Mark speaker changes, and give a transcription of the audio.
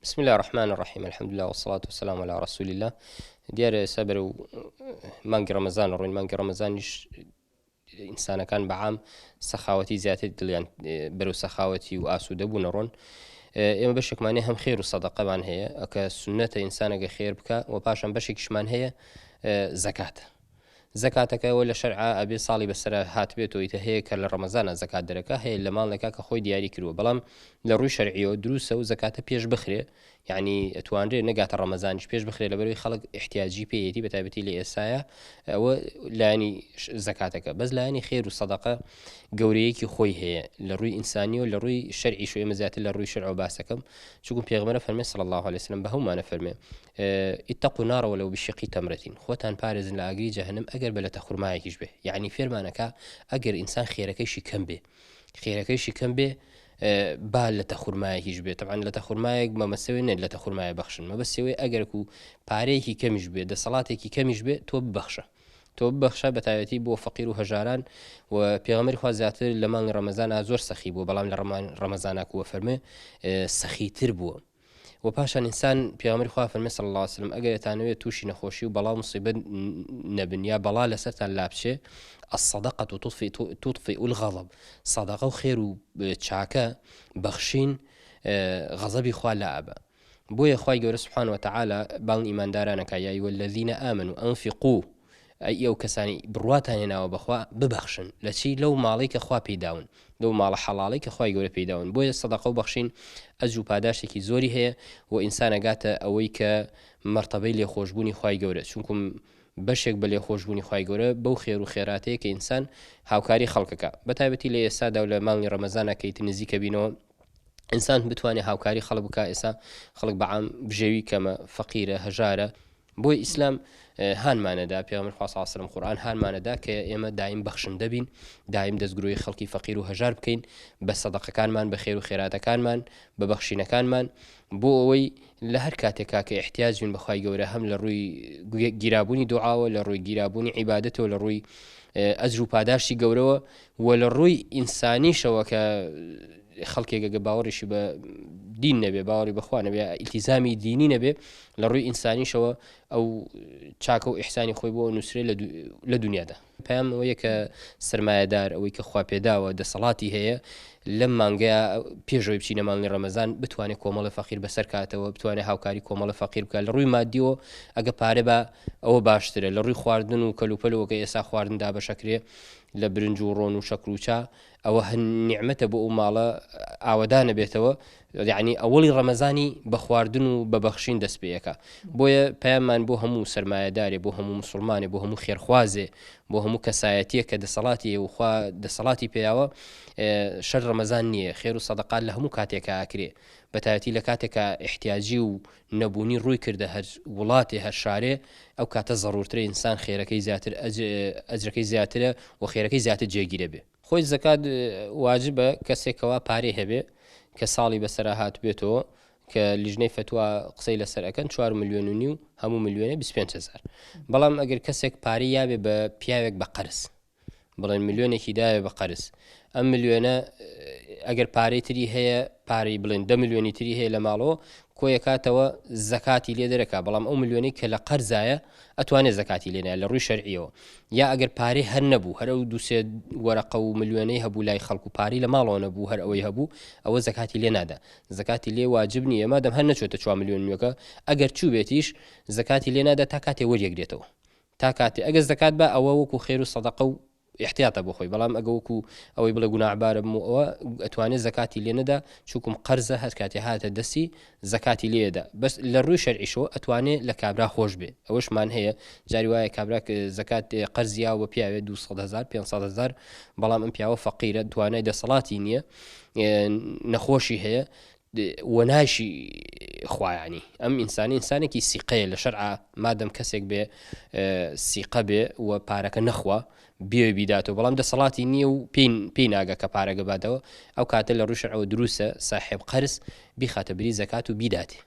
Speaker 1: بسم الله الرحمن الرحيم الحمد لله والصلاة والسلام على رسول الله دیارە سەبەر و مانگی ڕەمەزان ڕۆین مانگی ڕەمەزانیش ئینسانەکان بەعام سەخاوەتی زیاتر دڵیان بەرەو سەخاوەتی و ئاسوودە بوونە ڕۆن ئێمە بەشێکمانێ هەم خێر و سەدەقەمان هەیە ئەکە سونەتە ئینسانەگە خێر بکە و پاشان بەشێکیشمان هەیە زەکاتە زەکاتەکەەوە لە شەرعا ئەبێ ساڵی بەسەر هات بێتەوە ئیتە هەیە کە لە ڕەمەزانە زەکات دەرەکە هەیە لە ماڵێکا کە خۆی دیاری کردووە بەڵام لە ڕووی شەرعیەوە دروستە و زەکاتە پێش بخرێ یعنی ئەتوانرێ نەگاتە ڕەمەزانیش پێش بخرێ لەبەروی خەڵک احتیاجی پێیەتی بەتایبەتی لە ئێستایە ئەوە لایانی زەکاتەکە بەس لایانی خێر و سەدەقە گەورەیەکی خۆی هەیە لە ڕووی ئینسانی و لە ڕووی شەرعی شو ئێمە زیاتر لە ڕووی شەرع باسەکەم چونکو پێغەمبەر فەرمێ صلی الله عليه وسلم بە هەمومانە فەرمێ اتقوا النار ولو بشق تمرة خۆتان پارێزن لە ئاگری جەهەنەم ئەگەر بە لە تەخورمایەکیش بێ یعنی فێرمانەکە ئەگەر ئینسان خێرەکەیشی کەم بێ خێرەکەیشی کەم بێ با لە تەخورمایەکیش بێت طبعا لە تەخورمایەک مەمەسەوەی نێت لە تەخورمایە بەخشن مەبەستەوەی ئەگەر و پارەیەکی کەمیش بێ دەسەڵاتێکی کەمیش بێ تۆ ببەخشە تۆ ببەخشە بەتایبەتی بۆ فەقیر و هەژاران و پێغەمبەری خوا زیاتر لە مانگی ڕەمەزانە زۆر سەخی بوو بەڵام لە ڕەمەزانە وە فەرمێ سەخیتر بووە و پاشان ئینسان پێغەمبەری خوا فەرمێ صلی الله عليه وسلم ئەگەر دەتانەوێت تووشی نەخۆشی و بەڵا موسیبەت نەبن یا بەڵا لەسەرتان لابچێ الصدقة تطفئ الغضب صدقة خير چاکە بەخشین غەزەبی خوا لا ئەبە بۆیە خوای گەورە سبحانه وتعالى باڵ ئیماندارانەکە یا ئەیها الذين آمنوا أنفقوا ئەو کەسانی بڕواتان هێناوە بەخوا ببەخشن لە چی لەو ماڵی کە خوا پێداون لەو ماڵە حەڵاڵی کە خوای گەورە پێداون بۆیە سەدەقە و بەخشین ئەجر و پاداشێکی زۆری هەیە و ئینسان ئەگاتە ئەوەی کە مەرتەبەی لێخۆشبوونی خوای گەورە چونکم بەشێک بە لێخۆشبوونی خوای گەورە بەو خێر و خێراتەیە کە ئینسان هاوکاری خەڵکەکە بەتایبەتی لە ئێستادا و لە مانگی ڕەمەزانە کە ئیتر نزیکە بینەوە ئینسان بتوانێت هاوکاری خەڵک بکە ئێستا خەڵک بەعام بژێوی کەمە فەقیرە هەژارە بۆی ئیسلام هانمانەدا پێغەمبەر خوا صلی الله علیه وسلم قورئان هانمانەدا کە ئێمە دایم بەخشندە بین دایم دەستگرۆی خەڵکی فەقیر و هەژار بکەین بە سەدەقەکانمان بە خێر و خێراتەکانمان بە بەخشینەکانمان بۆ ئەوەی لە هەر کاتێکا کە احتیاجین بەخوای گەورە هەم لە ڕووی گیرابوونی دوعاوە لە ڕووی گیرابوونی عیبادەتەوە لە ڕووی ئەجر و پاداشی گەورەوە و لە ڕووی ئینسانیشەوە کە خەڵکێکگە باوەڕیشی بە دین نەبێ باوەڕی بەخوا نەبێ ئیلتیزامی دینی نەبێ لە ڕووی ئینسانیشەوە ئەو چاکە و ئیحسانی خۆی بۆ نووسرێ لە دنیادا پەیام ئەوەیە کە سرمایەدار ئەوەی کە خوا پێداوە دەسەڵاتی هەیە لەم مانگەیە پێشەوەی بچینە مانگی ڕەمەزان بتوانێت کۆمەڵی فەقیر بەسەر کاتەوە بتوانێت هاوکاری کۆمەڵی فەقیر بکات لە ڕووی مادیەوە ئەگە پارێ بە ئەوە باشترە لە ڕووی خواردن و کەلوپەلەوە کە ئێستا خواردن دابەشەکرێ لە برنج و ڕۆن و شەکروچا ئەوە هەن نیعمەتە بۆ ئەو ماڵە ئاوەدانە بێتەوە یعنی ئەوەڵی ڕەمەزانی بە خواردن و بە بەخشین دەست پێیەکە بۆیە پەیاممان بۆ هەموو سەرمایەدارێ بۆ هەموو موسڵمانێ بۆ هەموو خێرخوازێ بۆ هەموو کەسایەتیە کە دەسەڵاتی وخوا دەسەڵاتی پێیاوە شەر ڕەمەزان نییە خێر و سەدەقات لە هەموو کاتێکە ئاکرێ بەتایەتی لە کاتێکە احتیاجی و نەبوونی ڕووی کردە هەر وڵاتێ هەر شارێ ئەو کاتە زەڕورترە ئینسان خێرەکەی زیاتر ئەجرەکەی زیاترە و خێرەکەی زیاتر جێگیرە بێ خۆی زەکات واجبە کەسێکەوە پارێ هەبێ کە ساڵی بەسەرا هات بێتەوە کە لیژنەی فتووە قسەی لەسەر ئەەکەن 4 ملیۆن و نیو هەموو ملیۆنە 25,000 بەڵام ئەگەر کەسێک پارەی یابێ بە پیاوێک بە قەرز بڵێن ملیۆنێکی داوێ بە قەرز ئەم ملیۆنە ئەگەر پارەی تری هەیە پارەی بڵێن 10 ملیۆنی تری هەیە لە ماڵەوە کۆیە کاتەوە زەکاتی لێ دەرەکا بەڵام ئەو ملیۆنەی کە لە قەرزایە ئەتوانێت زەکاتی لێنایە لە ڕووی شەرعیەوە یا ئەگەر پارەی هەر نەبوو هەر ئەو دووسێ وەرەقە و ملیۆنەی هەبوو لای خەڵکو پارەی لە ماڵەوە نەبوو هەر ئەوەی هەبوو ئەوە زەکاتی لێ نادا زەکاتی لێ واجب نییە مادەم هەر نەچێتە 4 ملیۆنیەکە ئەگەر چوو بێتیش زەکاتی لێ نادا تا کاتێ وەریەگرێتەوە تا کاتێ ئەگەر زەکات بە ئەوە وەکو خێر و سەدەقە و احتیاطە بۆ خۆی بەڵام ئەگە وەکو ئەوەی بڵێ گوناحبارە ئەوە ئەتوانێت زەکاتی لێ نەدا چووکم قەرزە هەر کاتێ هاتە دەستی زەکاتی لێدا بەس لە ڕووی شەرعیشەوە ئەتوانێت لە کابرا خۆش بێ ئەوەشمان هەیە جاری وایە کابرا زەکات قەرزیا و پیاوێت 200,000 500,000 بەڵام ئەم پیاوە فەقیرە توانای دەسەڵاتی نییە نەخۆشی هەیە وەناشی خوایانی ئەم ئینسانێکی سیقەیە لە شەرعا مادەم کەسێک بێ سیقە بێ و پارەکە نەخوا بێ بیداتەوە بەڵام دەسەڵاتی نییە و پێی ناگە کە پارەگە باتەوە ئەو کاتە لە ڕووی شەرعەوە دروستە ساحێب قەرز بیخاتە بری زەکات و بیداتێ